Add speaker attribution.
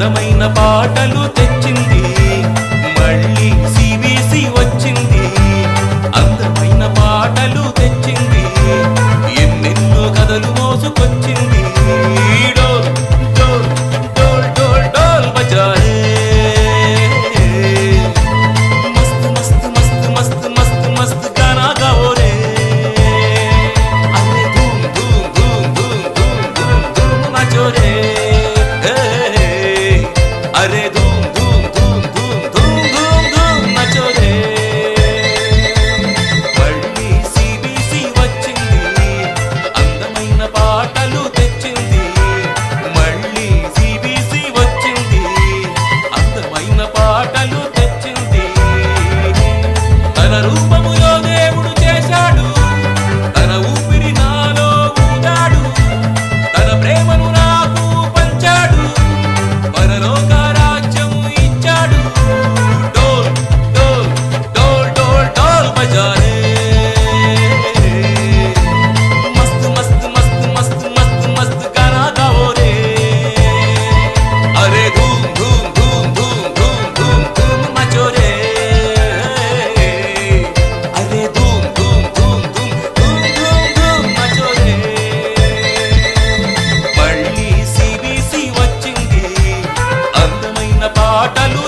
Speaker 1: అందమైన పాటలు తెచ్చింది మళ్ళీ సిబిసి వచ్చింది అందమైన పాటలు తెచ్చింది ఎన్నెన్నో కథలు మోసుకొచ్చింది డోల్ డోల్ డోల్ డోల్ డోల్ బజారే మస్త్ మస్త్ మస్త్ మస్త్ మస్త్ మస్త్ గానా గాओ रे अरे धूम धूम धूम धूम धूम धूम धूम नाचो रे अरे धूम धूम धूम धूम धूम धूम धूम नाचो रे మళ్ళీ సిబిసి వచ్చింది అందమైన పాటలు తెచ్చింది మళ్ళీ సిబిసి వచ్చింది అందమైన పాటలు తెచ్చింది తన రూపములో దేవుడు చేశాడు తన ఊపిరి నాలో ఊదాడు తన ప్రేమను నాకు పంచాడు పరలోక రాజ్యము ఇచ్చాడు డోల్ డోల్ డోల్ డోల్ డోల్ బజారే మస్త్ మస్త్ మస్త్ మస్త్ మస్త్ మస్త్ గానా గాओ रे अरे धूम धूम धूम धूम धूम धूम धूम नाचो रे अरे धूम धूम धूम धूम धूम धूम धूम नाचो रे మళ్ళీ సిబిసి వచ్చింది అందమైన పాటలు